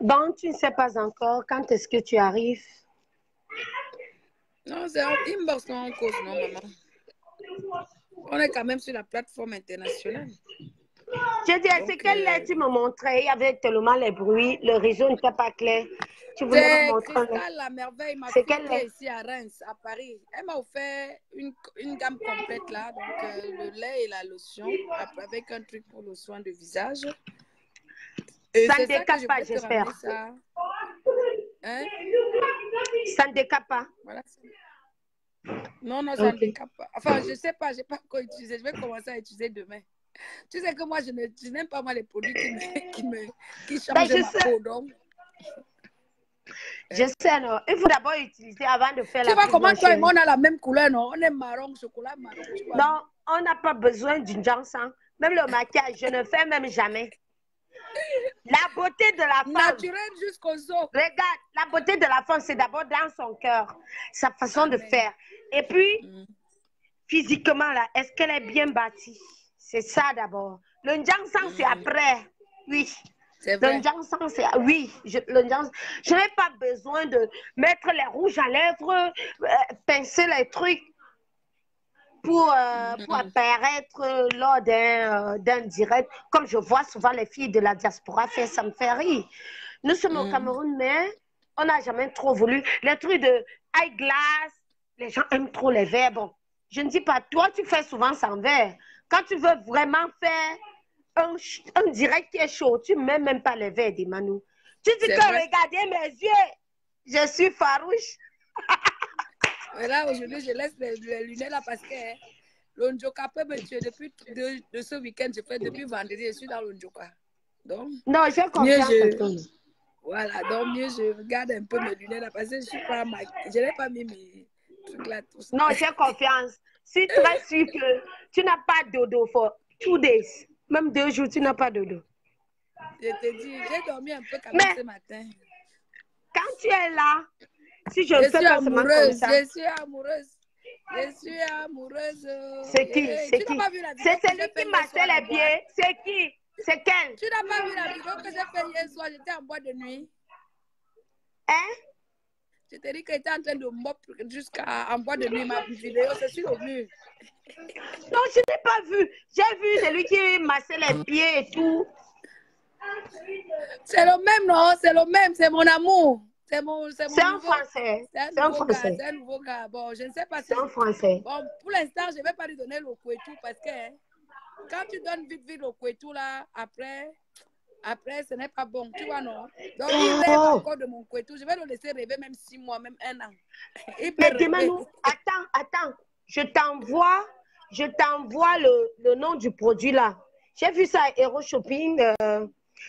Donc, tu ne sais pas encore quand est-ce que tu arrives. Non, c'est inbox non en cause, non, maman. On est quand même sur la plateforme internationale. Je dis, c'est quelle lettre tu me montrais? Il y avait tellement les bruits, le réseau n'était pas clair. Tu voulais me C'est montrer. Cristal La Merveille, ma C'est fille quelle qui est lettre? ici à Reims, à Paris. Elle m'a offert une gamme complète là, donc le lait et la lotion, avec un truc pour le soin de visage. Et Ça ne c'est ça que décape je pas, voulais te j'espère. ramener ça. Hein? Ça ne décape pas. Voilà. Non, non, ça ne décape pas. Enfin, je ne sais pas, je n'ai pas encore utilisé. Je vais commencer à utiliser demain. Tu sais que moi, je n'aime pas moi les produits qui changent ma peau. Donc. Je sais, non. Il faut d'abord utiliser avant de faire tu la vois pub. Comment toi et moi, on a la même couleur, non? On est marron, chocolat marron. Tu vois? Non, on n'a pas besoin d'une jansan. Même le maquillage, je ne fais même jamais. La beauté de la femme. Naturelle jusqu'aux os. Regarde, la beauté de la femme, c'est d'abord dans son cœur, sa façon de faire. Et puis, physiquement, là, est-ce qu'elle est bien bâtie? C'est ça d'abord. Le jansan, c'est après. Oui. Le jansan, c'est... Oui. Je n'ai pas besoin de mettre les rouges à lèvres, pincer les trucs pour apparaître lors d'un direct. Comme je vois souvent les filles de la diaspora faire, ça me fait rire. Nous sommes au Cameroun, mais on n'a jamais trop voulu. Les trucs de eyeglass, les gens aiment trop les verres. Bon, je ne dis pas, toi, tu fais souvent sans verre. Quand tu veux vraiment faire un direct qui est chaud, tu ne mets même pas les verres, Dimano. Tu dis que regardez mes yeux, je suis farouche. Mais là, aujourd'hui, je laisse les lunettes là parce que l'Onjoka peut me tuer depuis de ce week-end. Depuis vendredi, je suis dans l'Onjoka. Donc, non, j'ai confiance en toi. Voilà, donc mieux je regarde un peu mes lunettes là parce que je n'ai pas mis mes trucs là. Tout ça. Non, j'ai confiance. Je suis très sûre que tu n'as pas dodo for 2 days. Même 2 jours, tu n'as pas dodo. Je te dis, j'ai dormi un peu quand même ce matin. Quand tu es là, si je fais pas seulement comme ça. Je suis amoureuse. Je suis amoureuse. C'est qui? C'est qui? C'est celui qui massait les pieds. C'est qui? C'est quel? Tu n'as pas vu la vidéo que j'ai fait hier soir? J'étais en boîte de nuit. Hein? Je t'ai dit que j'étais en train de mop jusqu'en boîte de nuit. Ma vidéo, c'est sur le mur. Non, je n'ai pas vu. J'ai vu celui qui massait les pieds et tout. C'est le même, non? C'est le même. C'est mon amour. C'est un Français. C'est un Français. C'est un nouveau gars. Bon, je ne sais pas si... C'est un Français. Bon, pour l'instant, je ne vais pas lui donner le couetou parce que quand tu donnes vite le couetou là, après, ce n'est pas bon. Tu vois, non? Donc, il rêve encore de mon couetou. Je vais le laisser rêver même 6 mois, même 1 an. Mais dis-moi, attends. Je t'envoie le nom du produit là. J'ai vu ça à Hero Shopping.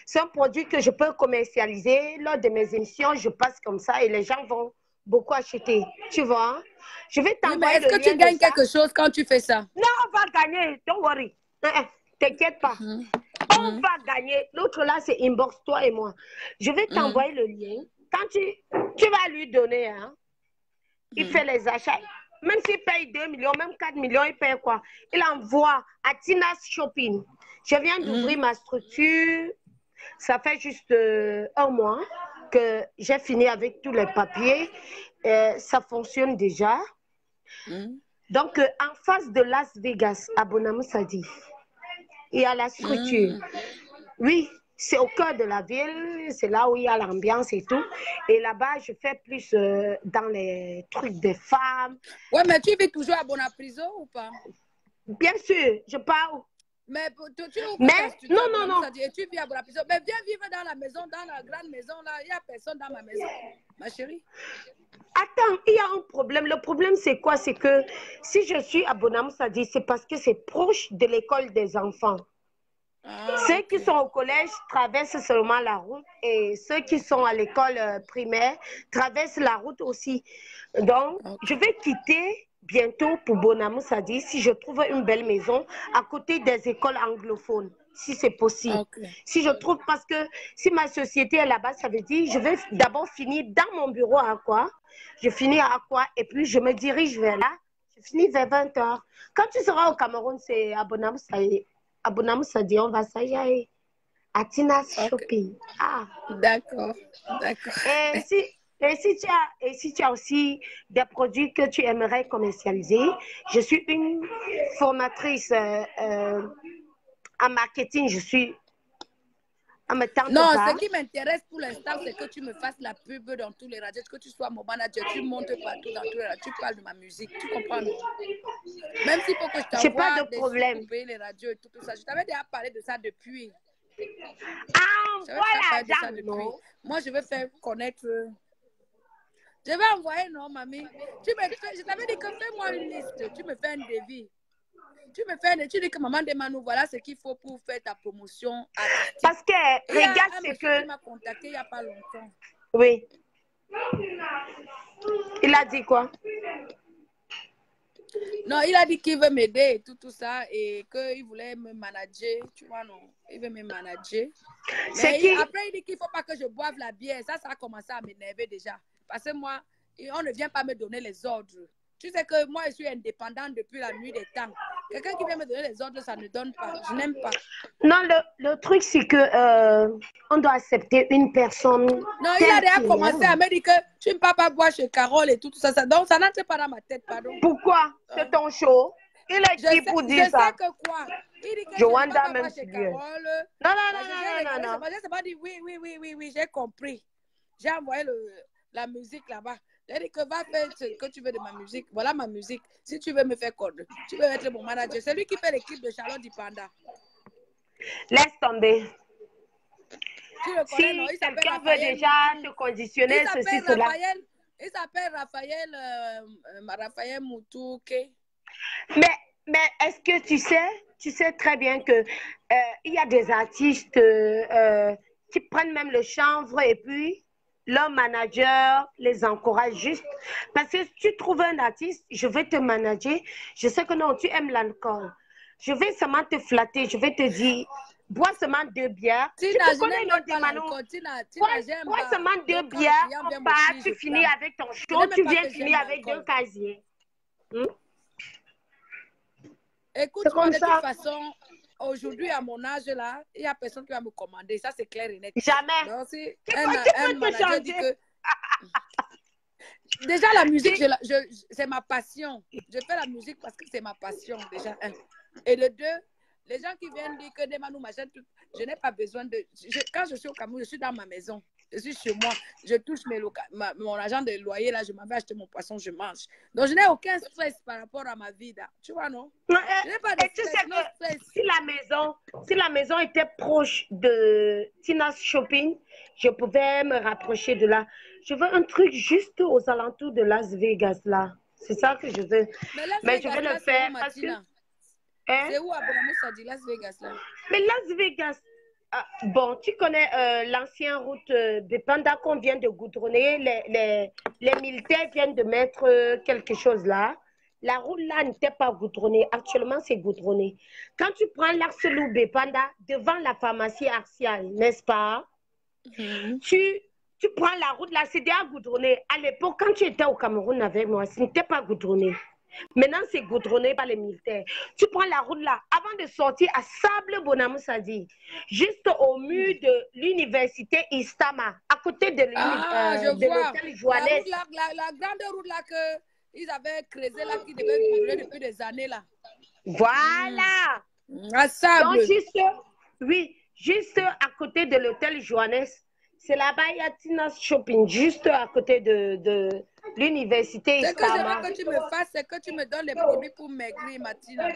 C'est un produit que je peux commercialiser. Lors de mes émissions, je passe comme ça et les gens vont beaucoup acheter. Tu vois? Je vais t'envoyer le lien. Est-ce que tu gagnes quelque chose quand tu fais ça? Non, on va gagner. Don't worry. T'inquiète pas. On va gagner. L'autre là, c'est inbox, toi et moi. Je vais t'envoyer le lien. Quand tu vas lui donner, hein, il fait les achats. Même s'il paye 2 millions, même 4 millions, il paye quoi? Il envoie à Tina's Shopping. Je viens d'ouvrir ma structure. Ça fait juste 1 mois que j'ai fini avec tous les papiers. Ça fonctionne déjà. Donc, en face de Las Vegas, à Bonamoussadi, il y a la structure. Oui, c'est au cœur de la ville. C'est là où il y a l'ambiance et tout. Et là-bas, je fais plus dans les trucs des femmes. Ouais, mais tu vis toujours à Bonaprison ou pas? Bien sûr, je parle. Mais non. Tu vis à Bonaprison. Mais viens vivre dans la maison, dans la grande maison là. Il n'y a personne dans ma maison, ma chérie. Attends, il y a un problème. Le problème, c'est quoi? C'est que si je suis à Bonamoussadi, c'est parce que c'est proche de l'école des enfants. Ceux qui sont au collège traversent seulement la route et ceux qui sont à l'école primaire traversent la route aussi. Donc, je vais quitter bientôt pour Bonamoussadi si je trouve une belle maison à côté des écoles anglophones, si c'est possible. Si je trouve, parce que si ma société est là-bas, ça veut dire je vais d'abord finir dans mon bureau à Aqua. Je finis à Aqua et puis je me dirige vers là. Je finis vers 20 h. Quand tu seras au Cameroun, c'est à Bonamoussadi. À Bonamoussadi, on va s'ajailler. Atina's Ok. Shopping. Ah. D'accord. D'accord. Et si tu as aussi des produits que tu aimerais commercialiser, je suis une formatrice en marketing, je suis en me tente Non, pas. ce qui m'intéresse pour l'instant, c'est que tu me fasses la pub dans tous les radios, que tu sois mon manager, tu montes partout dans tous les radios, tu parles de ma musique, tu comprends, non? Même s'il faut que je J'ai pas t'envoie de des sous problème. pour payer les radios et tout ça. Je t'avais déjà parlé de ça depuis. Ah, J'avais déjà parlé de ça voilà, depuis. non? Moi, je vais faire connaître. Je vais envoyer, non, mamie. Je t'avais dit que fais-moi une liste. Tu me fais un devis. Tu dis que maman Demanou, voilà ce qu'il faut pour faire ta promotion artistique. Parce que, Il y a regarde un ce monsieur que... qui m'a contacté il n'y a pas longtemps. Oui. Il a dit quoi? Non, il a dit qu'il veut m'aider et tout ça et qu'il voulait me manager. Tu vois, non? Il veut me manager. C'est Mais qui? après, il dit qu'il ne faut pas que je boive la bière. Ça a commencé à m'énerver déjà. Parce que moi, on ne vient pas me donner les ordres. Tu sais que moi, je suis indépendante depuis la nuit des temps. Quelqu'un qui vient me donner les ordres, ça ne donne pas. Je n'aime pas. Non, le truc, c'est que on doit accepter une personne. Non, il a déjà commencé à me dire que tu ne peux pas boire chez Carole et tout ça. Donc, ça n'entre pas dans ma tête, pardon. Pourquoi? C'est ton show. Il est qui pour dire ça? Je sais que quoi? Il dit que je ne peux pas boire chez Carole. Non, non. Je pas dit oui, j'ai compris. J'ai envoyé la musique là-bas. J'ai dit que va faire ce que tu veux de ma musique. Voilà ma musique. Si tu veux me faire code, tu veux être mon manager. C'est lui qui fait l'équipe de Charlotte Dipanda. Laisse tomber. Tu le connais, non? Si quelqu'un veut déjà te conditionner, ceci, cela. Il s'appelle Raphaël Moutouke. Mais est-ce que tu sais très bien que il y a des artistes qui prennent même le chanvre et puis leur manager les encourage juste. Parce que si tu trouves un artiste, je vais te manager. Je sais que non, tu aimes l'alcool. Je vais seulement te flatter. Je vais te dire, bois seulement 2 bières. Tu te connais l'autre des Manou. Bois seulement 2 bières. On part, tu finis avec ton show. Tu viens finir avec 2 casiers. Écoute, moi, de toute façon, aujourd'hui, à mon âge là, il n'y a personne qui va me commander. Ça, c'est clair et net. Jamais. Donc, si un manager dit que... Déjà, la musique, c'est ma passion. Je fais la musique parce que c'est ma passion, déjà. Et le 2, les gens qui viennent dire que des manous, machin, tout, je n'ai pas besoin de... Quand je suis au Cameroun, je suis dans ma maison. Je suis chez moi, je touche mon argent de loyer, là, je m'en vais acheter mon poisson, je mange. Donc, je n'ai aucun stress par rapport à ma vie, là. Tu vois, non? Je n'ai pas de stress, si la maison était proche de Tina's Shopping, je pouvais me rapprocher de là. Je veux un truc juste aux alentours de Las Vegas, là. C'est ça que je veux. Mais je veux le faire parce que... C'est où à Bonamoussa dit Las Vegas, là? Mais Las Vegas... bon, tu connais l'ancienne route de Panda qu'on vient de goudronner. Les militaires viennent de mettre quelque chose là. La route là n'était pas goudronnée. Actuellement, c'est goudronné. Quand tu prends l'axe Loubé Panda devant la pharmacie Artial, n'est-ce pas? Tu prends la route là, c'est déjà goudronné. À l'époque, quand tu étais au Cameroun avec moi, ce n'était pas goudronné. Maintenant, c'est goudronné par les militaires. Tu prends la route là, avant de sortir à Sable Bonamoussadi, juste au mur de l'université Istama, à côté de l'hôtel Joannès. La grande route là qu'ils avaient creusée là, qui devait goudronner depuis des années là. Voilà. À Sable. Donc, juste à côté de l'hôtel Joannès. C'est là-bas, il y a Tina's Shopping, juste à côté de l'université Istama. Ce que je veux que tu me fasses, c'est que tu me donnes les produits pour maigrir, Matina.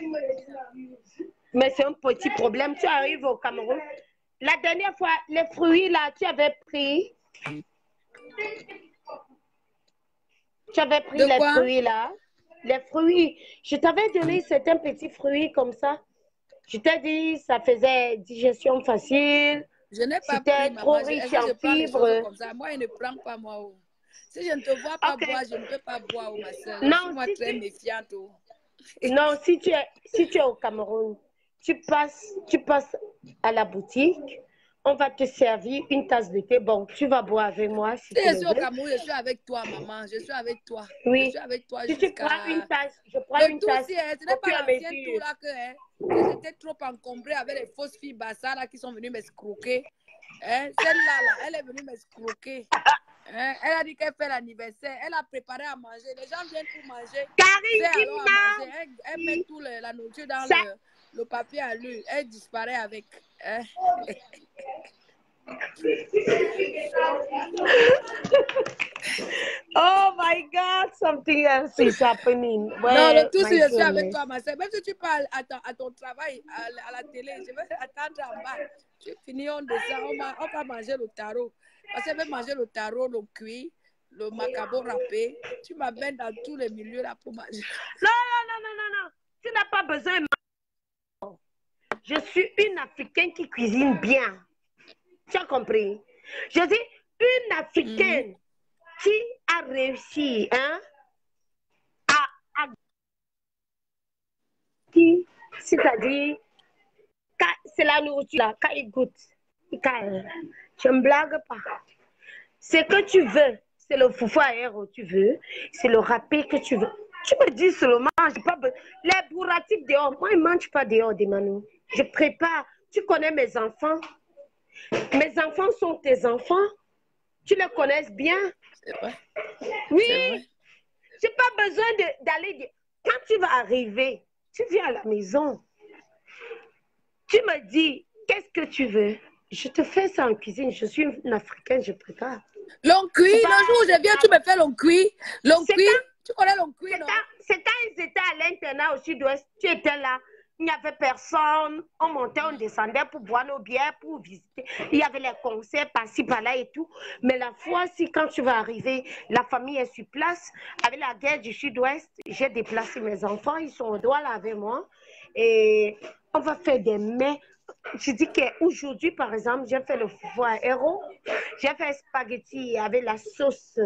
Mais c'est un petit problème. Tu arrives au Cameroun. La dernière fois, les fruits là, tu avais pris. Tu avais pris les fruits là. Les fruits. Je t'avais donné certains petits fruits comme ça. Je t'ai dit, ça faisait digestion facile. Je n'ai pas pris, trop riche en fibres. Comme ça. Moi, il ne prend pas moi. Oh. Si je ne te vois pas boire, je ne peux pas boire, oh, ma soeur. Non, je suis moi très méfiante. Oh. Non, si tu es au Cameroun, tu passes à la boutique, On va te servir une tasse de thé. Bon, tu vas boire avec moi si tu Je le suis au veux. Cameroun, je suis avec toi, maman. Je suis avec toi. Oui. Je suis avec toi Si tu prends une jusqu'à... tasse, je prends une tout, tasse. si, ce n'est pas l'ancienne tout là que j'étais trop encombrée avec les fausses filles Bassa là qui sont venues m'escroquer. Celle-là, là, elle est venue m'escroquer. Elle a dit qu'elle fait l'anniversaire. Elle a préparé à manger. Les gens viennent pour manger. Karine, C'est alors à manger. Elle met tout la nourriture dans le papier à lui. Elle disparaît avec. Oh my God, something else is happening. Non, le tout, si je suis avec toi, ma soeur. Même si tu parles à ton travail, à la télé, je vais attendre en bas. Tu finis, on descend, on va manger le taro. Parce qu'elle veut manger le taro, le cuit, le macabo râpé. Tu m'amènes dans tous les milieux là pour manger. Non. Tu n'as pas besoin de manger. Je suis une Africaine qui cuisine bien. Tu as compris? Je dis une Africaine qui a réussi, hein, c'est-à-dire, c'est la nourriture là, quand il goûte, je ne blague pas. C'est que tu veux, c'est le foufou aéro tu veux, c'est le râpé que tu veux. Tu me dis seulement, j'ai pas besoin. Les bourratifs dehors, moi, ils ne mangent pas dehors, des manous. Je prépare. Tu connais mes enfants. Mes enfants sont tes enfants. Tu les connais bien. C'est vrai. Oui. Je n'ai pas besoin d'aller. Quand tu vas arriver, tu viens à la maison. Tu me dis, qu'est-ce que tu veux? Je te fais ça en cuisine. Je suis une Africaine, je prépare. L'oncuit, le jour où je viens, tu me fais l'oncuit. L'oncuit, tu connais l'oncuit, non? C'est quand ils étaient à l'internat au sud-ouest, tu étais là. Il n'y avait personne. On montait, on descendait pour boire nos bières, pour visiter. Il y avait les concerts par-ci, par-là et tout. Mais la fois-ci, quand tu vas arriver, la famille est sur place. Avec la guerre du sud-ouest, j'ai déplacé mes enfants. Ils sont au doigt là avec moi. Et on va faire des mets. Je dis qu'aujourd'hui, par exemple, j'ai fait le foufou à héros. J'ai fait spaghetti avec la sauce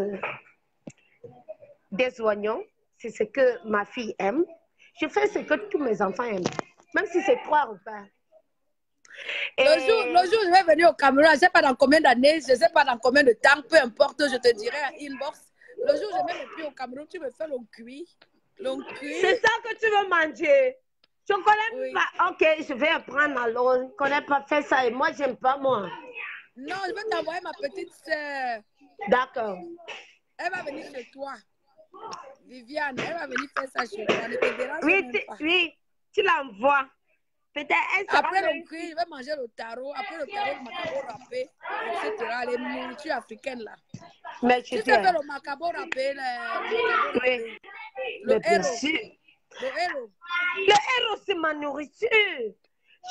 des oignons. C'est ce que ma fille aime. Je fais ce que tous mes enfants aiment. Même si c'est 3 repas. Et... Le jour où je vais venir au Cameroun, je ne sais pas dans combien d'années, je ne sais pas dans combien de temps, peu importe, je te dirai en inbox. Le jour où je vais venir au Cameroun, tu me fais l'oncuit. C'est ça que tu veux manger. Je ne connais pas. Ok, je vais apprendre alors. Je ne connais pas faire ça. Et moi, je n'aime pas, moi. Non, je vais t'envoyer ma petite soeur. D'accord. Elle va venir chez toi. Viviane, elle va venir faire ça chez toi. Ne te dérange même pas. Oui, tu l'envoies. Peut-être après l'oncuit, je vais manger le taro. Après le taro, le macabo râpé, etc. Les nourritures africaines là. Mais tu sais faire le macabo râpé, le héros. Le héros. Le héros, c'est ma nourriture.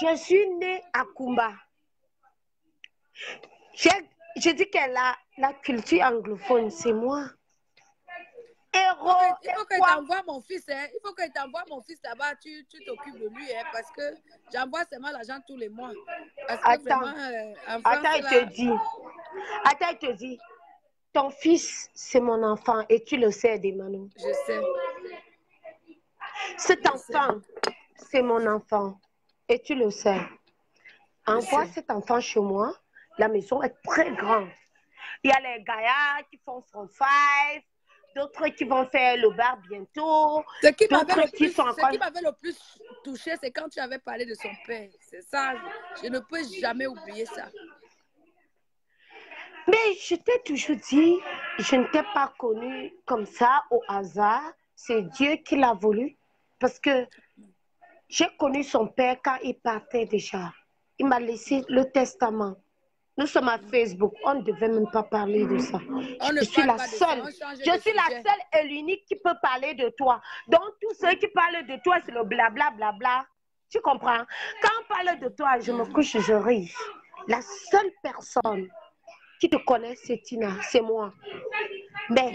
Je suis née à Kumba. Je dis que la culture anglophone, c'est moi. Héros. Il faut que tu envoies mon fils. Il faut que tu envoies mon fils là-bas. Tu t'occupes de lui. Parce que j'envoie seulement l'argent tous les mois. Parce que vraiment, en France, attends, il te dit. Ton fils, c'est mon enfant. Et tu le sais, Demano. Je sais. Cet enfant, c'est mon enfant. Et tu le sais. Envoie cet enfant chez moi. La maison est très grande. Il y a les gaillards qui font Front Five, d'autres qui vont faire le bar bientôt. Ce qui m'avait le plus touché, c'est quand tu avais parlé de son père. C'est ça. Je ne peux jamais oublier ça. Mais je t'ai toujours dit, je ne t'ai pas connue comme ça au hasard. C'est Dieu qui l'a voulu. Parce que j'ai connu son père quand il partait déjà. Il m'a laissé le testament. Nous sommes à Facebook. On ne devait même pas parler de ça. Je suis la seule. Je suis la seule et l'unique qui peut parler de toi. Donc, tous ceux qui parlent de toi, c'est le blabla, blabla. Tu comprends? Quand on parle de toi, je me couche, je ris. La seule personne qui te connaît, c'est Tina, c'est moi. Mais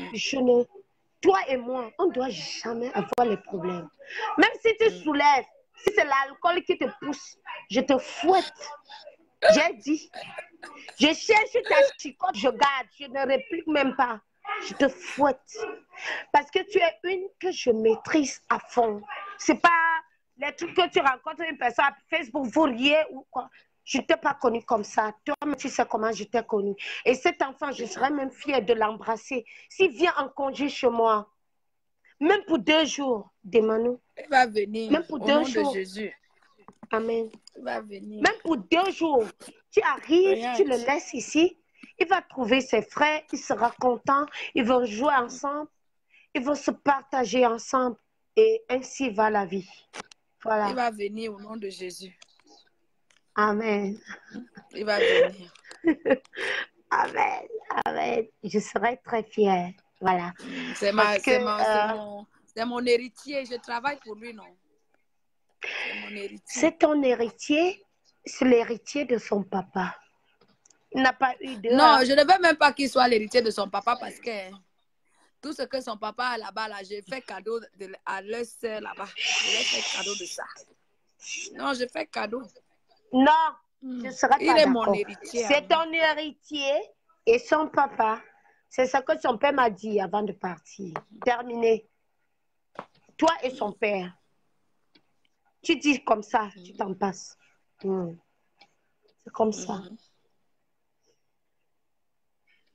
toi et moi, on ne doit jamais avoir les problèmes. Même si tu soulèves, si c'est l'alcool qui te pousse, je te fouette. J'ai dit, je cherche ta chicotte, je garde, je ne réplique même pas. Je te fouette. Parce que tu es une que je maîtrise à fond. C'est pas les trucs que tu rencontres une personne à Facebook, vous riez ou quoi. Je ne t'ai pas connu comme ça. Toi-même, tu sais comment je t'ai connu. Et cet enfant, je serais même fière de l'embrasser. S'il vient en congé chez moi, même pour 2 jours, Demano. Il va venir Même pour au 2 nom de jours. Jésus. Amen. Il va venir. Même pour 2 jours. Tu arrives, Rien. tu le laisses ici. Il va trouver ses frères. Il sera content. Ils vont jouer ensemble. Ils vont se partager ensemble. Et ainsi va la vie. Voilà. Il va venir au nom de Jésus. Amen. Il va venir. Amen. Amen. Je serai très fière. Voilà. C'est mon héritier. Je travaille pour lui, non? C'est mon héritier. C'est ton héritier. C'est l'héritier de son papa. Il n'a pas eu de... Non, je ne veux même pas qu'il soit l'héritier de son papa parce que tout ce que son papa a là-bas, là, j'ai fait cadeau à leur soeur là-bas. Je leur fait cadeau de ça. Non, je fais cadeau. Non, je serai pas Il est mon héritier. C'est ton héritier et son papa. C'est ce que son père m'a dit avant de partir. Terminé. Toi et son père. Tu dis comme ça, tu t'en passes. C'est comme ça.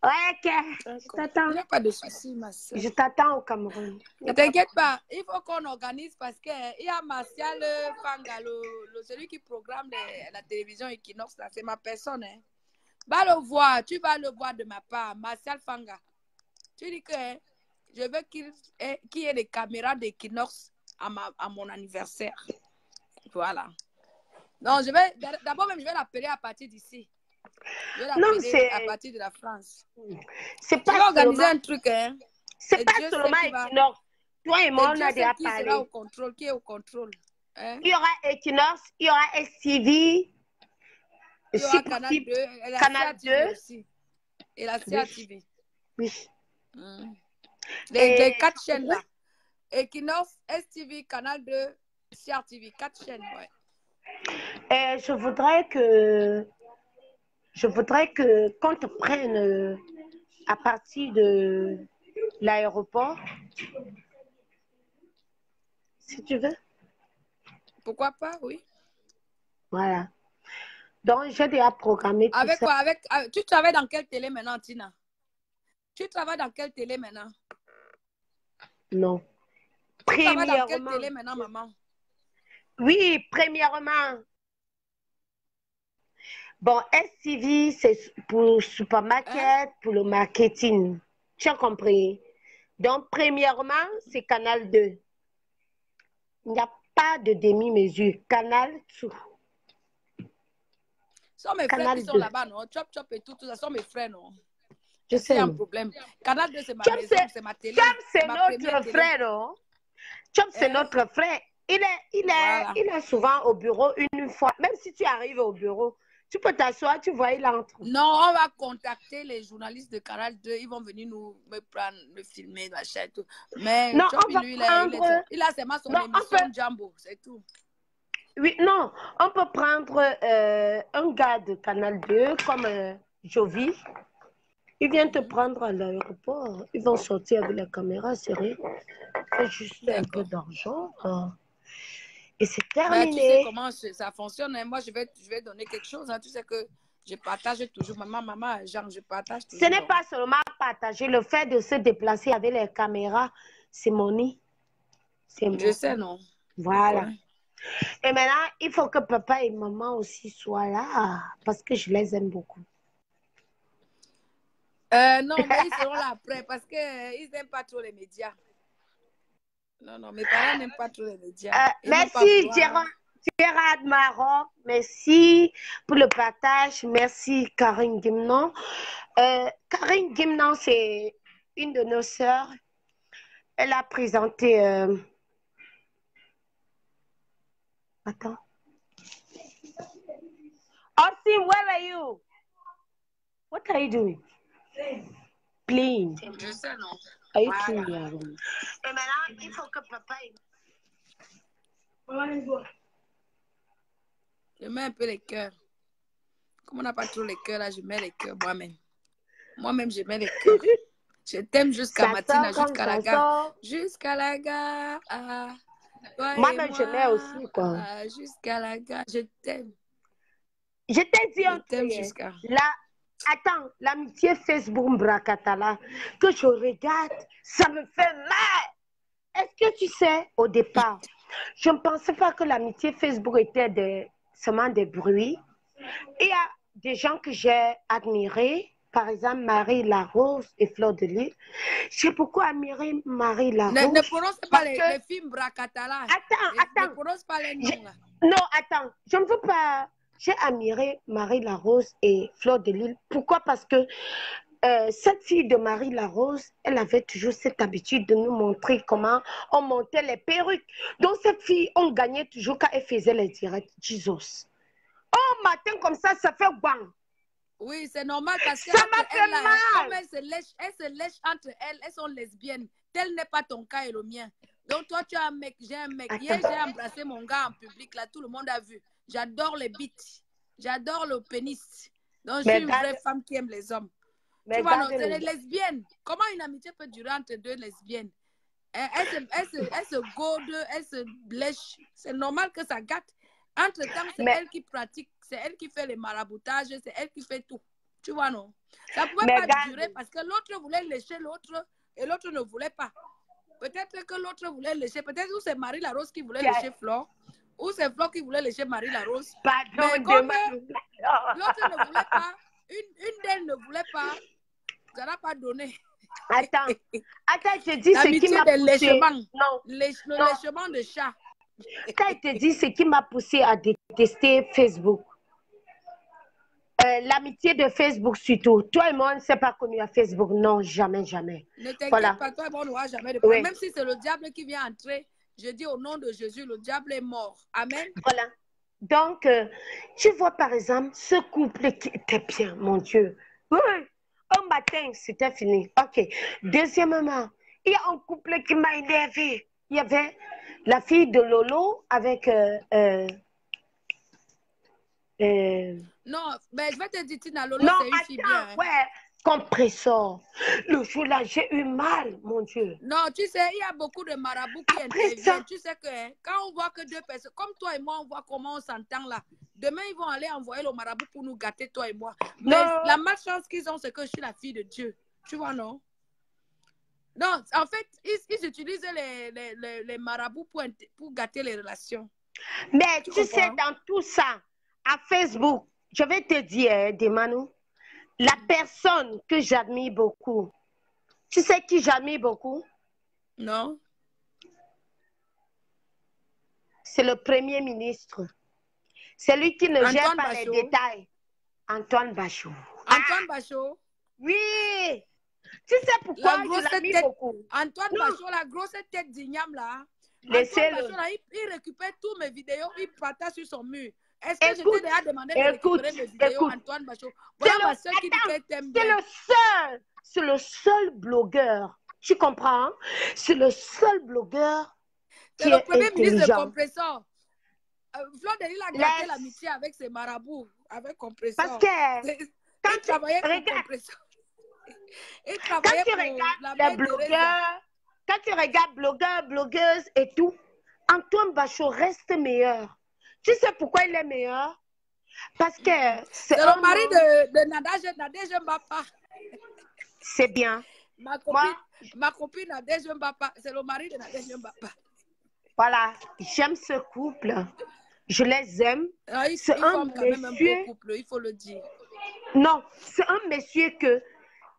Ouais, ok. Je t'attends. Il n'y a pas de souci, ma soeur. Je t'attends au Cameroun. Ne t'inquiète pas, il faut qu'on organise parce qu'il y a Martial Fanga, celui qui programme la télévision Equinox, c'est ma personne. Hein. Va le voir, tu vas le voir de ma part, Martial Fanga. Tu dis que je veux qu'il y ait des caméras d'Equinox à mon anniversaire. Voilà. Donc, d'abord même, je vais l'appeler à partir d'ici. Je vais l'appeler à partir de la France. C'est pas tu vas organiser un truc, hein? C'est pas seulement Equinox. Toi et moi, on a déjà parlé. Qui sera au contrôle? Qui est au contrôle? Hein? Il y aura Equinox, il y aura STV. Il y aura Canal 2. Et la Canal 2. Aussi. Et la CATV. Oui. Les 4 chaînes là. Equinox, STV, Canal 2, CRTV. 4 chaînes, ouais. Et je voudrais qu'on te prenne à partir de l'aéroport, si tu veux. Pourquoi pas, oui. Voilà. Donc, j'ai déjà programmé tout avec ça. Quoi? Tu travailles dans quelle télé maintenant, Tina? Tu travailles dans quelle télé maintenant? Non. Tu travailles dans quelle télé maintenant, maman? Oui, premièrement. Bon, STV, c'est pour supermarket, pour le marketing. Tu as compris? Donc, premièrement, c'est Canal 2. Il n'y a pas de demi-mesure. Canal tout. Ce sont mes frères qui sont là-bas, non? Chop Chop et tout ça sont mes frères, non? Je sais. Il y a un problème. Canal 2, c'est ma maison, c'est ma télé. Chop, c'est notre frère, non? Chop, c'est notre frère. Il est souvent au bureau une fois. Même si tu arrives au bureau, tu peux t'asseoir, tu vois, il entre. Non, on va contacter les journalistes de Canal 2. Ils vont venir me prendre, me filmer, machin et tout. Mais non, Chop, lui, il a seulement son émission Jumbo, c'est tout. Oui, non, on peut prendre un gars de Canal 2 comme Jovi. Il vient te prendre à l'aéroport. Ils vont sortir avec la caméra serrée. C'est juste un peu d'argent. Et c'est terminé. Tu sais comment ça fonctionne. Hein? Moi, je vais donner quelque chose. Hein? Tu sais que je partage toujours. Maman, genre, je partage toujours. Ce n'est pas seulement partager. Le fait de se déplacer avec les caméras, c'est mon nid. Je sais, non. Voilà. Et maintenant, il faut que papa et maman aussi soient là. Parce que je les aime beaucoup. Non, mais ils seront là après parce qu'ils n'aiment pas trop les médias. Non, mes parents n'aiment pas trop les médias. Merci, Gérard Maroc. Merci pour le partage. Merci, Karine Guimnon. Karine Guimnon, c'est une de nos sœurs. Elle a présenté... Attends. Austin, where are you? What are you doing? Playing. Je sais, non. Are you playing? Et maintenant, il faut que papa... Je mets un peu les cœurs. Comme on n'a pas trop les cœurs, là, je mets les cœurs moi-même. Moi-même, je mets les cœurs. Je t'aime jusqu'à Matina, jusqu'à la gare. Jusqu'à la gare. Moi-même, je mets aussi, quoi. Jusqu'à la gare, je t'aime. Je t'ai dit un Je t'aime truc. jusqu'à. Attends, l'amitié Facebook Brakatala que je regarde, ça me fait mal. Est-ce que tu sais, au départ, je ne pensais pas que l'amitié Facebook était seulement des bruits. Il y a des gens que j'ai admirés, par exemple Marie Larose et Fleur de Lys. J'ai beaucoup admiré Marie Larose. Ne prononce pas les films Brakatala. Attends. Ne prononce pas les noms là. Non, attends, je ne veux pas. J'ai admiré Marie Larose et Fleur de Lys. Pourquoi? Parce que cette fille de Marie Larose, elle avait toujours cette habitude de nous montrer comment on montait les perruques. Donc cette fille, on gagnait toujours quand elle faisait les directs. Jesus. Oh, matin comme ça fait bang. Oui, c'est normal parce que ça m'a fait mal. Comme elles se lèchent entre elles, elles sont lesbiennes. Tel n'est pas ton cas et le mien. Donc toi, tu as un mec, j'ai un mec. Hier, j'ai embrassé mon gars en public, là, tout le monde a vu. J'adore les bites. J'adore le pénis. Donc, je suis une vraie femme qui aime les hommes. Tu vois, non, c'est les lesbiennes. Comment une amitié peut durer entre deux lesbiennes? Elles se gaudent, elles se lèchent. C'est normal que ça gâte. Entre-temps, c'est elle qui pratique, c'est elle qui fait les maraboutages, c'est elle qui fait tout. Tu vois, non? Ça ne pouvait pas durer parce que l'autre voulait lécher l'autre et l'autre ne voulait pas. Peut-être que l'autre voulait lécher, peut-être que c'est Marie Larose qui voulait lécher Flore, ou c'est Flore qui voulait lécher Marie Larose. Mais comme l'autre ne voulait pas, une d'elles ne voulait pas, ça n'a pas donné. Attends, je dis ce qui m'a poussé. Le léchement de chat. Quand je te dis ce qui m'a poussé à détester Facebook, l'amitié de Facebook surtout. Toi et moi, on ne s'est pas connus à Facebook. Non, jamais, jamais. Ne t'inquiète pas, toi et moi, on n'aura jamais de problème. Même si c'est le diable qui vient entrer, je dis au nom de Jésus, le diable est mort. Amen. Voilà. Donc, tu vois par exemple ce couple qui était bien, mon Dieu. Oui, un matin, c'était fini. Ok. Deuxièmement, il y a un couple qui m'a énervé. Il y avait la fille de Lolo avec... non, mais je vais te dire, Tina, Lolo, c'est une fille bien. Ouais, compresseur. Le jour-là, j'ai eu mal, mon Dieu. Non, tu sais, il y a beaucoup de marabouts qui interviennent. Tu sais que quand on voit que deux personnes, comme toi et moi, on voit comment on s'entend là. Demain, ils vont aller envoyer le marabout pour nous gâter, toi et moi. Mais la malchance qu'ils ont, c'est que je suis la fille de Dieu. Tu vois, non? Non, en fait, ils utilisent les marabouts pour gâter les relations. Mais tu sais, dans tout ça, à Facebook, je vais te dire, Demano, la personne que j'admire beaucoup, tu sais qui j'admire beaucoup? Non. C'est le Premier ministre. C'est lui qui ne gère pas les détails. Antoine Bachot. Antoine Bachot? Oui. Tu sais pourquoi je l'admire beaucoup? Antoine Bachot, la grosse tête d'igname là. Antoine Bachot, là, il récupère tous mes vidéos, il partage sur son mur. Est-ce que je t'ai déjà demandé de récupérer mes vidéos, Antoine Bachot? Voilà ma soeur qui dit qu'elle t'aime bien. C'est le seul blogueur. Tu comprends? C'est le seul blogueur qui est intelligent. C'est le premier ministre de Compressor. Fleur de Lys a gardé l'amitié avec ses marabouts, avec Compressor. Parce que quand il travaillait pour Compressor. Il travaillait pour la blogueurs. Quand tu regardes blogueurs, blogueuses et tout, Antoine Bachot reste meilleur. Tu sais pourquoi il est meilleur? Parce que c'est le mari de Nadège Mbapa. C'est bien. Ma copine Nadège Mbapa, c'est le mari de Nadège Mbapa. Voilà, j'aime ce couple. Je les aime. C'est un monsieur, un beau couple, il faut le dire. Non, c'est un monsieur que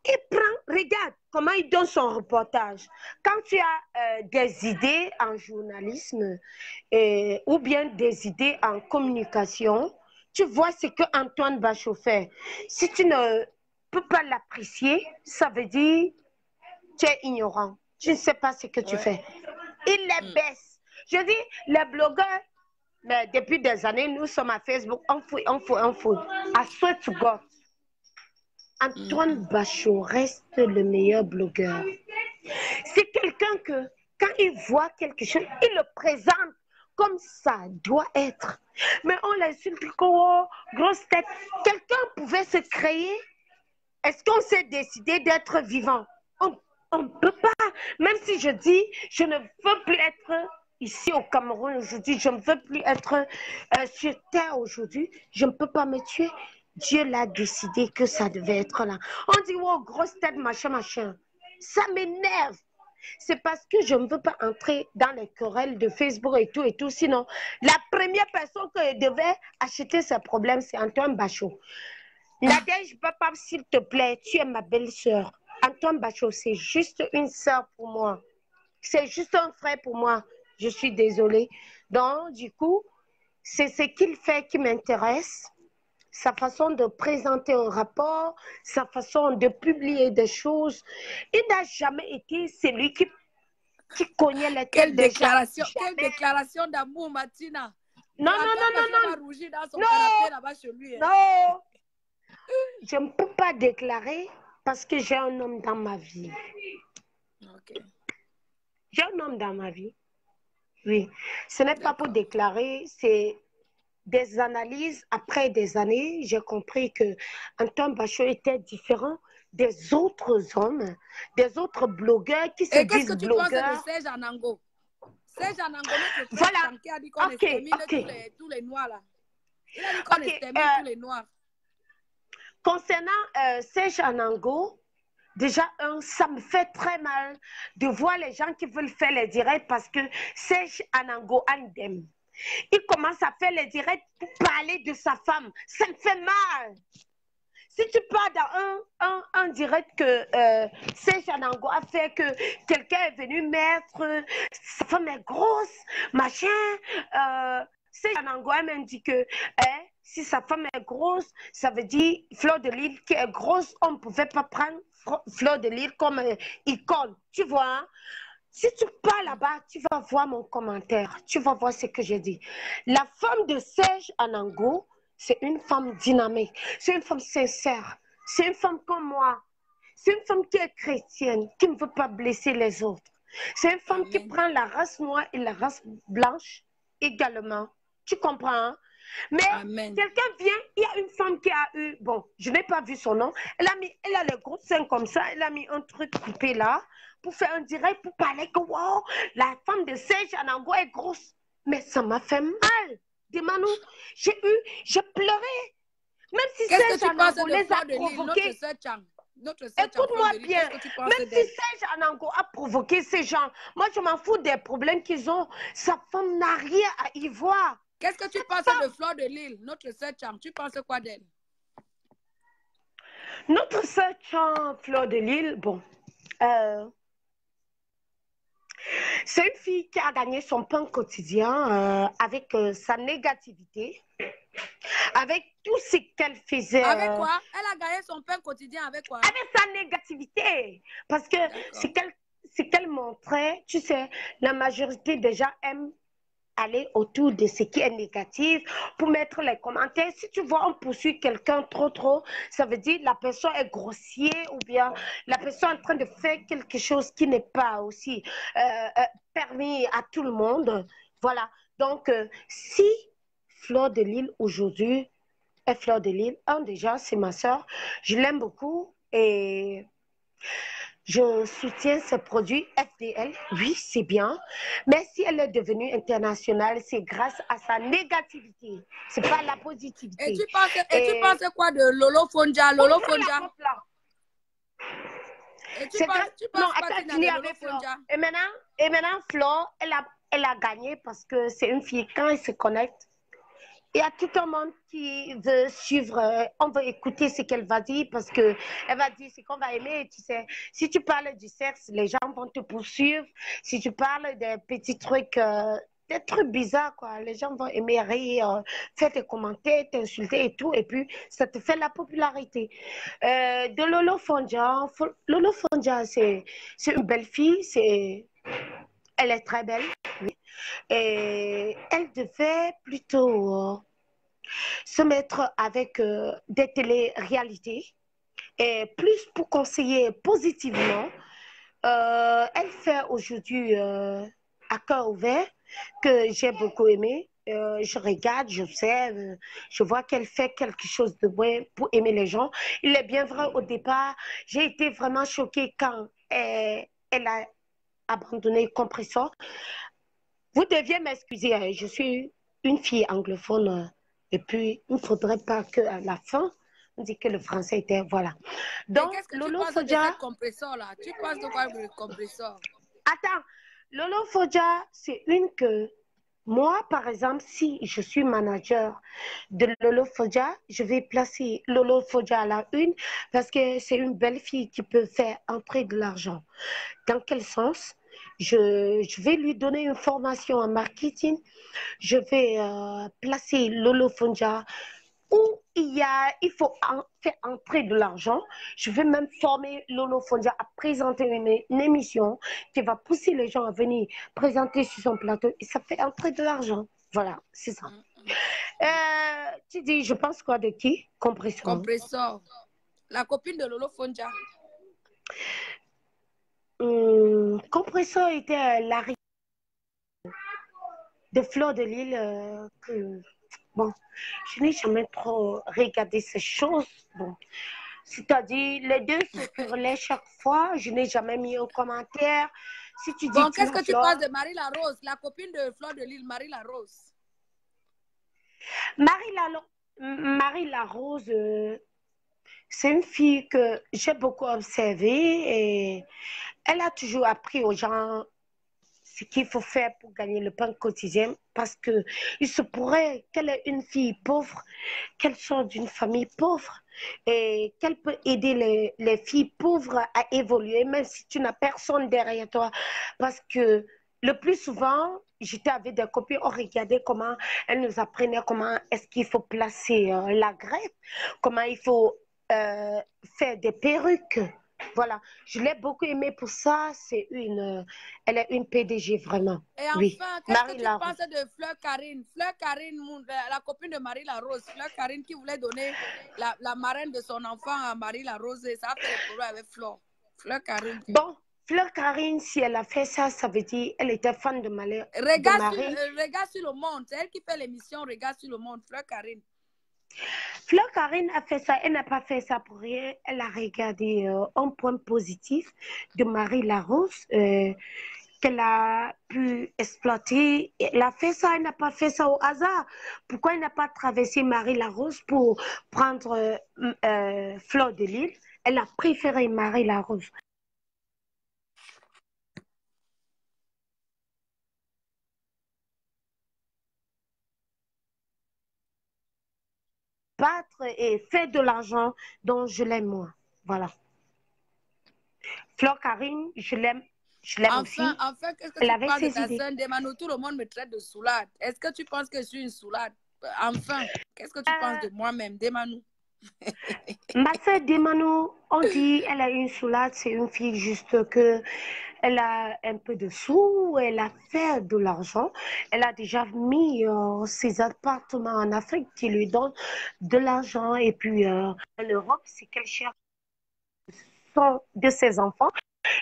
il prend, regarde comment il donne son reportage. Quand tu as des idées en journalisme ou bien des idées en communication, tu vois ce que Antoine Bachot fait. Si tu ne peux pas l'apprécier, ça veut dire que tu es ignorant. Tu ne sais pas ce que tu fais. Il les baisse. Je dis, les blogueurs, mais depuis des années, nous sommes à Facebook, on fouille. I swear to God. Antoine Bachot reste le meilleur blogueur. C'est quelqu'un que, quand il voit quelque chose, il le présente comme ça doit être. Mais on l'insulte, oh, grosse tête. Quelqu'un pouvait se créer. Est-ce qu'on s'est décidé d'être vivant? On ne peut pas. Même si je dis, je ne veux plus être ici au Cameroun aujourd'hui. Je ne veux plus être sur terre aujourd'hui. Je ne peux pas me tuer. Dieu l'a décidé que ça devait être là. On dit, oh, grosse tête, machin, machin. Ça m'énerve. C'est parce que je ne veux pas entrer dans les querelles de Facebook et tout et tout. Sinon, la première personne que devait acheter ce problème, c'est Antoine Bachot. Nadège Papa, s'il te plaît, tu es ma belle-sœur. Antoine Bachot, c'est juste une sœur pour moi. C'est juste un frère pour moi. Je suis désolée. Donc, du coup, c'est ce qu'il fait qui m'intéresse. Sa façon de présenter un rapport, sa façon de publier des choses. Il n'a jamais été celui qui cognait les têtes des gens. Quelle déclaration d'amour, Martina. Non, non, non, non, non. Va rougir dans son canapé là-bas chez lui. Hein. Non. Je ne peux pas déclarer parce que j'ai un homme dans ma vie. Okay. J'ai un homme dans ma vie. Oui. Ce n'est pas pour déclarer, c'est des analyses. Après des années, j'ai compris que Antoine Bachot était différent des autres hommes, des autres blogueurs qui se disent blogueurs. Et qu'est-ce que tu penses de Serge Anango? Serge Anango, notre voilà. Qui a dit qu'on extermine tous les noirs là. Il a dit qu'on extermine tous les noirs. Concernant Serge Anango, déjà, ça me fait très mal de voir les gens qui veulent faire les directs parce que Serge Anango Andem, il commence à faire les directs pour parler de sa femme. Ça me fait mal. Si tu parles dans un direct que Serge Anango a fait, que quelqu'un est venu mettre, sa femme est grosse, machin, Serge Anango a même dit que si sa femme est grosse, ça veut dire Fleur de Lys qui est grosse, on ne pouvait pas prendre Fleur de Lys comme icône. Tu vois, hein? Si tu pars là-bas, tu vas voir mon commentaire. Tu vas voir ce que j'ai dit. La femme de Serge Anango, c'est une femme dynamique. C'est une femme sincère. C'est une femme comme moi. C'est une femme qui est chrétienne, qui ne veut pas blesser les autres. C'est une femme qui prend la race noire et la race blanche également. Tu comprends, hein? Mais quelqu'un vient, il y a une femme qui a eu, bon, je n'ai pas vu son nom, elle a les gros seins comme ça, elle a mis un truc coupé là, pour faire un direct, pour parler que, wow, la femme de Serge Anango est grosse. Mais ça m'a fait mal. Dis-moi-nous, j'ai pleuré. Même si Serge Anango les a provoqués. Écoute-moi bien, même si Serge Anango a provoqué ces gens, moi je m'en fous des problèmes qu'ils ont. Sa femme n'a rien à y voir. Qu'est-ce que tu penses de Fleur de Lys, notre sœur Cham? Tu penses quoi d'elle? Notre sœur Cham, Fleur de Lys, bon, c'est une fille qui a gagné son pain quotidien avec sa négativité, avec tout ce qu'elle faisait. Avec quoi? Elle a gagné son pain quotidien avec quoi? Avec sa négativité. Parce que ce qu'elle montrait, tu sais, la majorité des gens aiment aller autour de ce qui est négatif pour mettre les commentaires. Si tu vois on poursuit quelqu'un trop, ça veut dire la personne est grossière ou bien la personne est en train de faire quelque chose qui n'est pas aussi permis à tout le monde. Voilà. Donc, si Fleur de Lys aujourd'hui est Fleur de Lys, déjà, c'est ma soeur. Je l'aime beaucoup et je soutiens ce produit FDL, oui, c'est bien. Mais si elle est devenue internationale, c'est grâce à sa négativité. Ce n'est pas la positivité. Et tu penses quoi de Lolo Fonja? Lolo Fonja. Et tu penses non, attends, finis avec Flore. Et maintenant, Flore, elle a gagné parce que c'est une fille, quand elle se connecte, il y a tout un monde qui veut suivre, on veut écouter ce qu'elle va dire parce qu'elle va dire ce qu'on va aimer, tu sais. Si tu parles du sexe, les gens vont te poursuivre. Si tu parles des petits trucs, des trucs bizarres, quoi, les gens vont aimer rire, faire des commentaires, t'insulter et tout, et puis ça te fait la popularité. De Lolo Fonja, c'est une belle fille, elle est très belle, oui. Et elle devait plutôt se mettre avec des télé-réalités et plus pour conseiller positivement. Elle fait aujourd'hui à cœur ouvert que j'ai beaucoup aimé. Je regarde, j'observe, je vois qu'elle fait quelque chose de bon pour aimer les gens. Il est bien vrai, au départ, j'ai été vraiment choquée quand elle a abandonné Compressor. Vous deviez m'excuser, hein, je suis une fille anglophone. Et puis, il ne faudrait pas qu'à la fin, on dit que le français était... Voilà. Et Donc, qu'est-ce que tu Lolo penses de Fodja... cette compresseur-là? Tu penses de quoi le compresseur? Attends, Lolo Fodja, c'est une que... Moi, par exemple, si je suis manager de Lolo Fodja, je vais placer Lolo Fodja à la une parce que c'est une belle fille qui peut faire entrer de l'argent. Dans quel sens? Je vais lui donner une formation en marketing. Je vais placer Lolo Fodja où il faut faire entrer de l'argent. Je vais même former Lolo Fondia à présenter une émission qui va pousser les gens à venir présenter sur son plateau et ça fait entrer de l'argent. Voilà, c'est ça. Tu dis, je pense quoi de qui? Compression. Compresseur. La copine de Lolo Fonja. Compression était la de Fleur de Lille que bon, je n'ai jamais trop regardé ces choses. Bon, c'est-à-dire, les deux se querelaient chaque fois. Je n'ai jamais mis un commentaire. Si tu dis Bon, que qu'est-ce que tu Fleur... penses de Marie Larose, la copine de Fleur de Lille, Marie Larose? Marie Larose, c'est une fille que j'ai beaucoup observée et elle a toujours appris aux gens ce qu'il faut faire pour gagner le pain quotidien parce que il se pourrait qu'elle est une fille pauvre, qu'elle sorte d'une famille pauvre et qu'elle peut aider les filles pauvres à évoluer même si tu n'as personne derrière toi parce que le plus souvent, j'étais avec des copines, on regardait comment elles nous apprenaient comment est-ce qu'il faut placer la greffe, comment il faut faire des perruques. Voilà, je l'ai beaucoup aimée pour ça. Elle est une PDG vraiment. Et Oui, enfin, qu'est-ce que Marie tu Larose. penses de Fleur Karine? Fleur Karine, la copine de Marie Larose. Fleur Karine qui voulait donner la marraine de son enfant à Marie Larose. Et ça a fait des problèmes avec Fleur. Fleur Karine. Bon, Fleur Karine, si elle a fait ça, ça veut dire qu'elle était fan de Marie. Regarde sur le monde. C'est elle qui fait l'émission Regarde sur le monde. Fleur Karine. Fleur Karine a fait ça, elle n'a pas fait ça pour rien. Elle a regardé un point positif de Marie Larose qu'elle a pu exploiter. Elle a fait ça, elle n'a pas fait ça au hasard. Pourquoi elle n'a pas traversé Marie Larose pour prendre Fleur de Lille? Elle a préféré Marie Larose. Battre et faire de l'argent dont je l'aime moi. Voilà. Fleur Karine, je l'aime aussi. Enfin, qu'est-ce que tu penses de ta sœur Demano? Tout le monde me traite de soulade. Est-ce que tu penses que je suis une soulade? Enfin, qu'est-ce que tu penses de moi-même, Demano? Ma sœur Demano, on dit elle a une soulade, c'est une fille juste que elle a un peu de sous, elle a fait de l'argent, elle a déjà mis ses appartements en Afrique qui lui donnent de l'argent et puis en Europe, c'est qu'elle cherche de ses enfants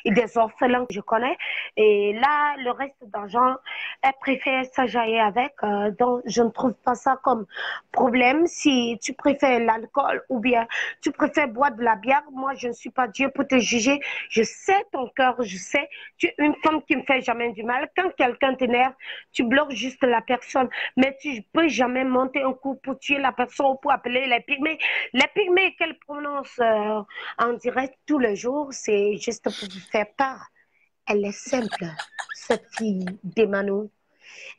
et des orphelins que je connais. Et là, le reste d'argent, elle préfère s'ajailler avec. Donc, je ne trouve pas ça comme problème. Si tu préfères l'alcool ou bien tu préfères boire de la bière, moi, je ne suis pas Dieu pour te juger. Je sais ton cœur, je sais. Tu es une femme qui ne fait jamais du mal. Quand quelqu'un t'énerve, tu bloques juste la personne. Mais tu ne peux jamais monter un coup pour tuer la personne ou pour appeler les pygmées. Les pygmées qu'elle prononce en direct tous les jours, c'est juste pour vous faire part. Elle est simple, cette fille d'Emmanuel.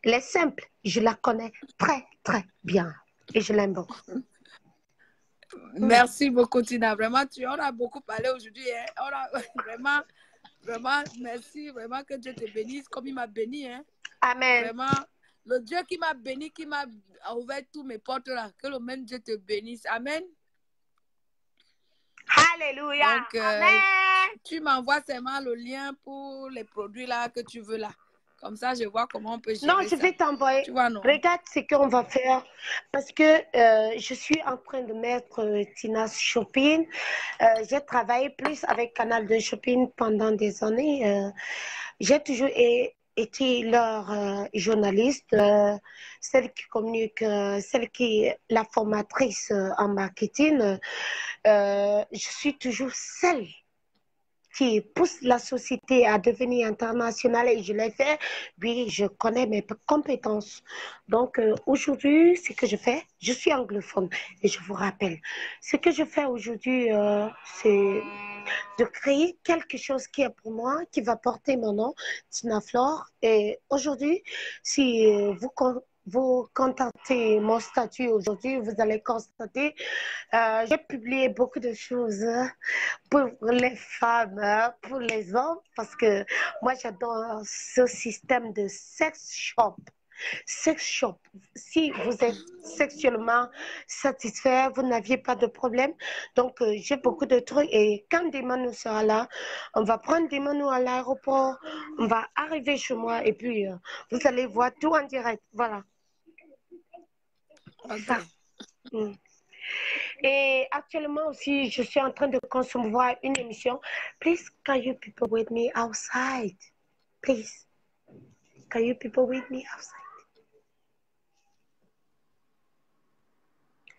Elle est simple. Je la connais très, très bien. Et je l'aime beaucoup. Merci beaucoup, Tina. Vraiment, on a beaucoup parlé aujourd'hui. Hein. On a vraiment, merci. Vraiment, que Dieu te bénisse comme il m'a béni. Hein. Amen. Vraiment, le Dieu qui m'a béni, qui m'a ouvert tous mes portes là. Que le même Dieu te bénisse. Amen. Alléluia. Donc, Amen. tu m'envoies seulement le lien pour les produits là que tu veux là. Comme ça, je vois comment on peut gérer ça. Non, je vais t'envoyer. Tu vois, non? Regarde ce qu'on va faire. Parce que je suis en train de mettre Tina's Shopping. J'ai travaillé plus avec Canal de Shopping pendant des années. J'ai toujours été leur journaliste, celle qui communique, celle qui est la formatrice en marketing. Je suis toujours celle qui pousse la société à devenir internationale et je l'ai fait. Oui, je connais mes compétences. Donc, aujourd'hui, ce que je fais, je suis anglophone et je vous rappelle, ce que je fais aujourd'hui, c'est de créer quelque chose qui est pour moi, qui va porter mon nom, Tina Flore. Et aujourd'hui, si vous contactez mon statut aujourd'hui, vous allez constater, j'ai publié beaucoup de choses pour les femmes, pour les hommes, parce que moi j'adore ce système de sex shop. Sex shop. Si vous êtes sexuellement satisfait, vous n'aviez pas de problème. Donc, j'ai beaucoup de trucs. Et quand Dimano sera là, on va prendre Dimano à l'aéroport, on va arriver chez moi et puis vous allez voir tout en direct. Voilà. Ok. Ça. Mm. Et actuellement aussi, je suis en train de concevoir une émission. Please, can you people with me outside? Please, can you people with me outside?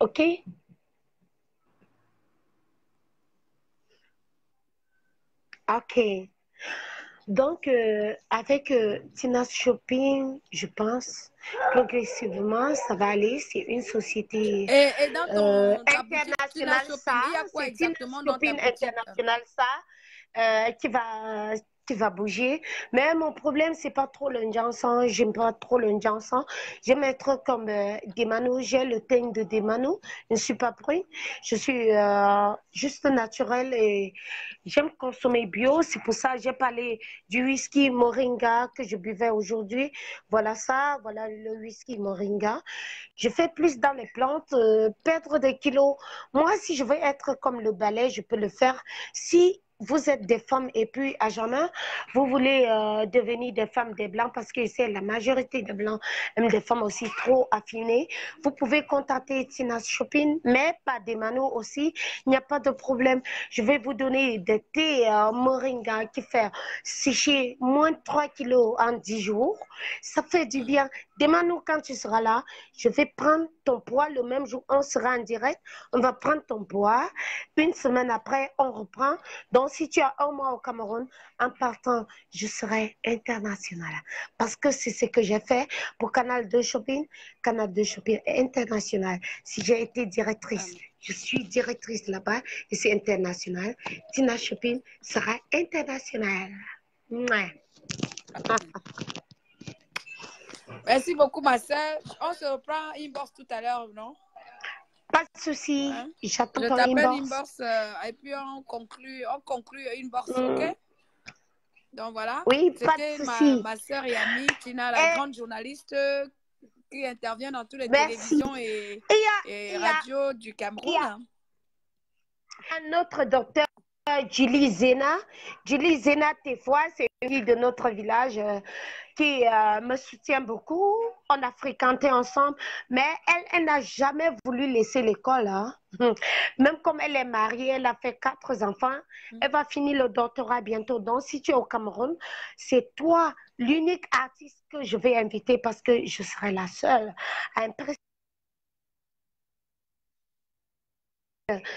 OK? OK. Donc, avec Tina's Shopping, je pense, progressivement, ça va aller. C'est une société Et dans ta boutique Tina internationale, Shopping, ça. il y a quoi C'est Tina's exactement dans ta Shopping boutique? internationale, ça, qui va bouger. Mais mon problème, c'est pas trop le Jansan. J'aime pas trop le Jansan. J'aime être comme Demano. J'ai le teint de Demano. Je ne suis pas brune. Je suis juste naturelle et j'aime consommer bio. C'est pour ça que j'ai parlé du whisky Moringa que je buvais aujourd'hui. Voilà ça. Voilà le whisky Moringa. Je fais plus dans les plantes, perdre des kilos. Moi, si je veux être comme le balai, je peux le faire. Si vous êtes des femmes et puis à jamais, vous voulez devenir des femmes des blancs parce que c'est la majorité des blancs aiment des femmes aussi trop affinées. Vous pouvez contacter Tina's Shopping, mais pas des manos aussi. Il n'y a pas de problème. Je vais vous donner des thés moringa qui fait sécher moins de 3 kilos en 10 jours. Ça fait du bien. Des manos, quand tu seras là, je vais prendre ton poids le même jour. On sera en direct. On va prendre ton poids. Une semaine après, on reprend. Donc, si tu as un mois au Cameroun, en partant, je serai internationale. Parce que c'est ce que j'ai fait pour Canal 2 Shopping. Canal 2 Shopping est international. Si j'ai été directrice, je suis directrice là-bas et c'est international. Tina Shopping sera international. Ouais. Merci beaucoup, ma soeur. On se reprend inbox tout à l'heure, non? Pas de souci. Hein? J'attends Je ton t'appelle inbox. inbox et puis on conclut inbox, ok? Donc voilà, Oui, pas de c'était souci. ma soeur et amie Tina, la grande journaliste qui intervient dans toutes les Merci. télévisions et radios du Cameroun. Un autre docteur, Julie Zena. Julie Zena Tefoua, c'est une fille de notre village qui me soutient beaucoup. On a fréquenté ensemble, mais elle n'a jamais voulu laisser l'école. Hein. Même comme elle est mariée, elle a fait 4 enfants. Elle va finir le doctorat bientôt. Donc, si tu es au Cameroun, c'est toi l'unique artiste que je vais inviter parce que je serai la seule à impressionner.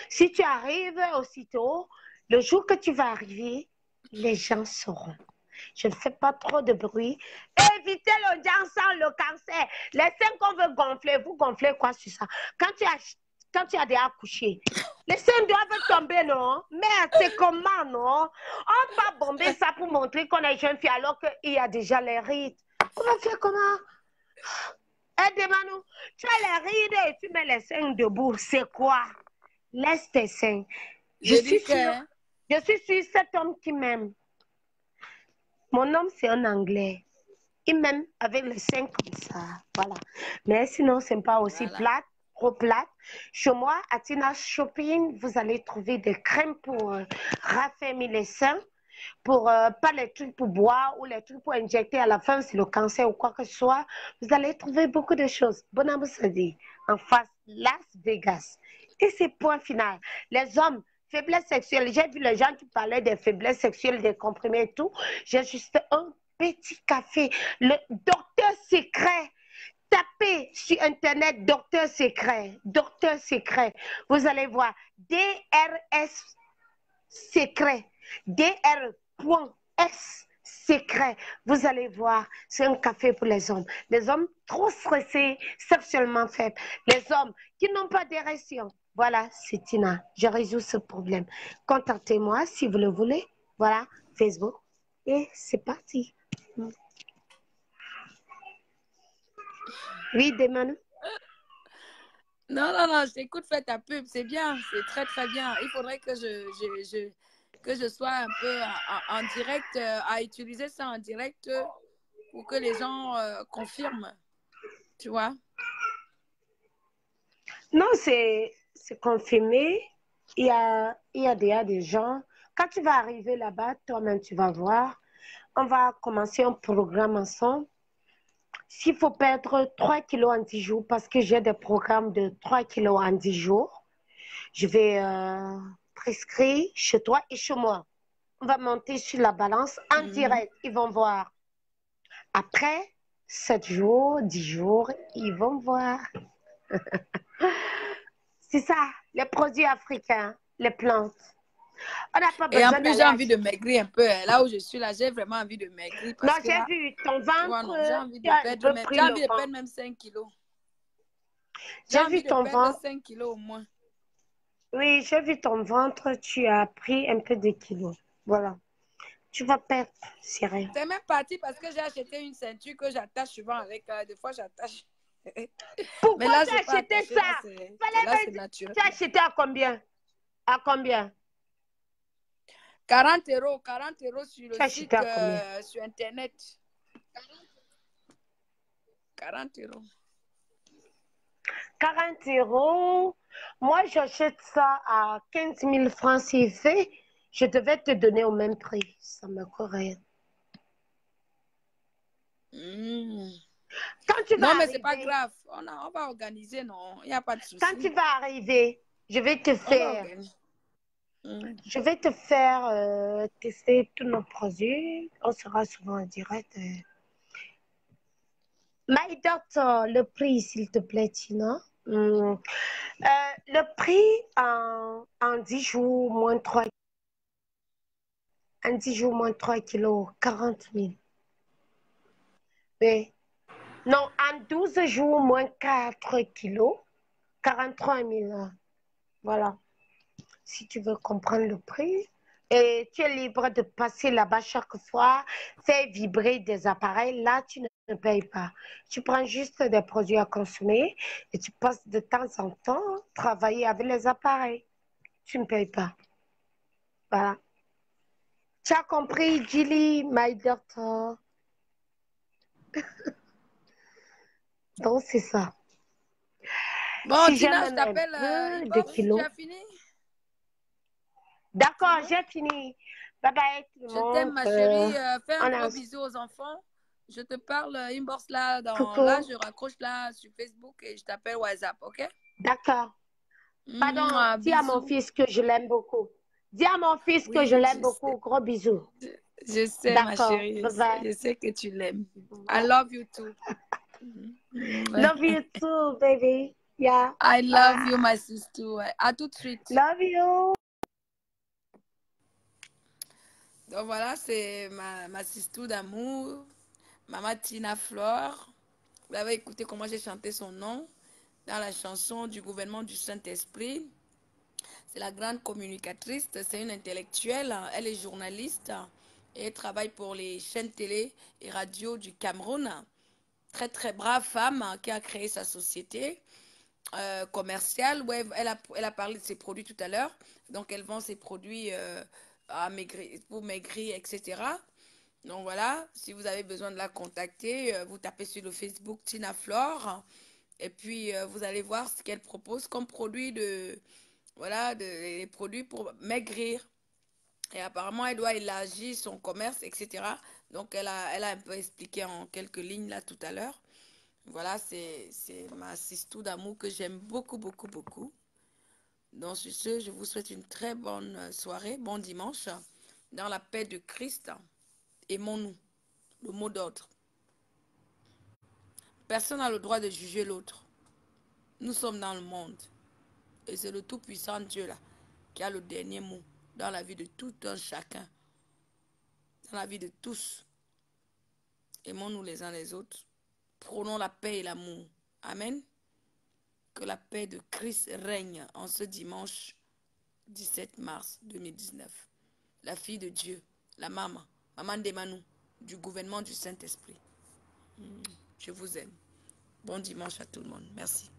Si tu arrives aussitôt, le jour que tu vas arriver, les gens sauront. Je ne fais pas trop de bruit. Évitez le jansan, le cancer. Les seins qu'on veut gonfler, vous gonflez quoi sur ça? Quand tu as déjà accouché, les seins doivent tomber, non? Merde, c'est comment, non? On va bomber ça pour montrer qu'on est jeune fille alors qu'il y a déjà les rides. On va faire comment? Aide-moi, tu as les rides et tu mets les seins debout. C'est quoi? Laisse tes seins. Je suis sûre, cet homme qui m'aime. Mon homme, c'est un Anglais. Il m'aime avec les seins comme ça. Voilà. Mais sinon, ce n'est pas aussi plate, trop plate. Chez moi, à Tina Shopping, vous allez trouver des crèmes pour raffermir les seins. Pour pas les trucs pour boire ou les trucs pour injecter à la fin, c'est le cancer ou quoi que ce soit. Vous allez trouver beaucoup de choses. Bon dit, en face, Las Vegas. Et c'est point final. Les hommes, faiblesse sexuelle. J'ai vu les gens qui parlaient des faiblesses sexuelles, des comprimés et tout. J'ai juste un petit café. Le docteur secret. Tapez sur Internet docteur secret. Docteur secret. Vous allez voir. DRS secret. DR.S secret. Vous allez voir, c'est un café pour les hommes. Les hommes trop stressés, sexuellement faibles. Les hommes qui n'ont pas d'érection. Voilà, c'est Tina. Je résous ce problème. Contactez-moi si vous le voulez. Voilà, Facebook. Et c'est parti. Oui, Demano. Non, non, non, je t'écoute, fais ta pub, c'est bien, c'est très, très bien. Il faudrait que que je sois un peu en direct, à utiliser ça en direct pour que les gens confirment, tu vois. Non, c'est confirmé. Il y a déjà des gens. Quand tu vas arriver là-bas, toi-même, tu vas voir. On va commencer un programme ensemble. S'il faut perdre 3 kilos en 10 jours, parce que j'ai des programmes de 3 kilos en 10 jours, je vais prescrire chez toi et chez moi. On va monter sur la balance en direct. Ils vont voir. Après 7 jours, 10 jours, ils vont voir. C'est ça, les produits africains, les plantes. On n'a pas Et en besoin plus, j'ai d'aller envie de acheter. maigrir un peu. Là où je suis, là, j'ai vraiment envie de maigrir Non, parce que j'ai là, vu ton tu vois, ventre, non, j'ai envie tu de as un perdre peu même, pris j'ai le envie de perdre ventre. même 5 kilos. J'ai J'ai envie vu de ton perdre ventre. 5 kilos au moins. Oui, j'ai vu ton ventre, tu as pris un peu de kilos. Voilà. Tu vas perdre, c'est rien. C'est même parti parce que j'ai acheté une ceinture que j'attache souvent avec. Des fois, j'attache. Mais Pourquoi là, tu je n'ai as pas acheté attaché. ça? Là, Fallait c'est me... naturel. Tu as acheté à combien? À combien? 40 euros. 40 euros sur le Tu as acheté site, à combien? sur Internet. 40 euros. 40 euros. Moi, j'achète ça à 15 000 francs CFA. Je devais te donner au même prix. Ça me coûte rien. Quand tu Non, vas mais c'est pas arriver, grave. On va organiser, non. Il n'y a pas de quand tu souci. vas arriver, je vais te On va faire, organiser. je vais te faire tester tous nos produits. On sera souvent en direct. My doctor, le prix, s'il te plaît, Tina. Le prix en 10 jours, moins 3, en 10 jours, moins 3 kilos, 40 000. Mais, non, en 12 jours, moins 4 kilos, 43 000. Voilà. Si tu veux comprendre le prix. Et tu es libre de passer là-bas chaque fois, faire vibrer des appareils. Là, tu ne payes pas. Tu prends juste des produits à consommer et tu passes de temps en temps travailler avec les appareils. Tu ne payes pas. Voilà. Tu as compris, Julie, my doctor. Donc, c'est ça. Bon, Si Tina, je j'amène un t'appelle peu de inbox. Tu kilos. as fini? C'est D'accord, bon? j'ai fini. Bye bye tout le Je t'aime, monde. ma chérie. Fais un On gros a... bisou aux enfants. Je te parle inbox là, là, Coucou. je raccroche là sur Facebook et je t'appelle WhatsApp, ok? D'accord. Pardon, Mouah, dis à mon bisous. fils que je l'aime beaucoup. Dis à mon fils que je Oui, l'aime beaucoup. Gros bisous. je sais, ma D'accord. chérie. Bye bye. Je sais que tu l'aimes. I love you too. Love you too, baby. Yeah. I love you, Ah, my sister. Ouais. À tout de suite. love you. Donc voilà, c'est ma sister d'amour, Maman Tina Flore. Vous avez écouté comment j'ai chanté son nom dans la chanson du gouvernement du Saint-Esprit. C'est la grande communicatrice, c'est une intellectuelle, elle est journaliste et elle travaille pour les chaînes télé et radio du Cameroun. Très très brave femme qui a créé sa société commerciale. Ouais, elle a parlé de ses produits tout à l'heure. Donc elle vend ses produits à maigrir, pour maigrir, etc. Donc voilà, si vous avez besoin de la contacter, vous tapez sur le Facebook Tina Flore et puis vous allez voir ce qu'elle propose comme produit voilà, des produits pour maigrir. Et apparemment, elle doit élargir son commerce, etc. Donc, elle a un peu expliqué en quelques lignes là tout à l'heure. Voilà, c'est ma sister d'amour que j'aime beaucoup, beaucoup, beaucoup. Donc, sur ce, je vous souhaite une très bonne soirée, bon dimanche, dans la paix de Christ. Aimons-nous, le mot d'ordre. Personne n'a le droit de juger l'autre. Nous sommes dans le monde. Et c'est le Tout-Puissant Dieu là qui a le dernier mot. dans la vie de tout un chacun, dans la vie de tous. Aimons-nous les uns les autres. Prônons la paix et l'amour. Amen. Que la paix de Christ règne en ce dimanche 17 mars 2019. La fille de Dieu, la maman Demanou, du gouvernement du Saint-Esprit. Je vous aime. Bon dimanche à tout le monde. Merci.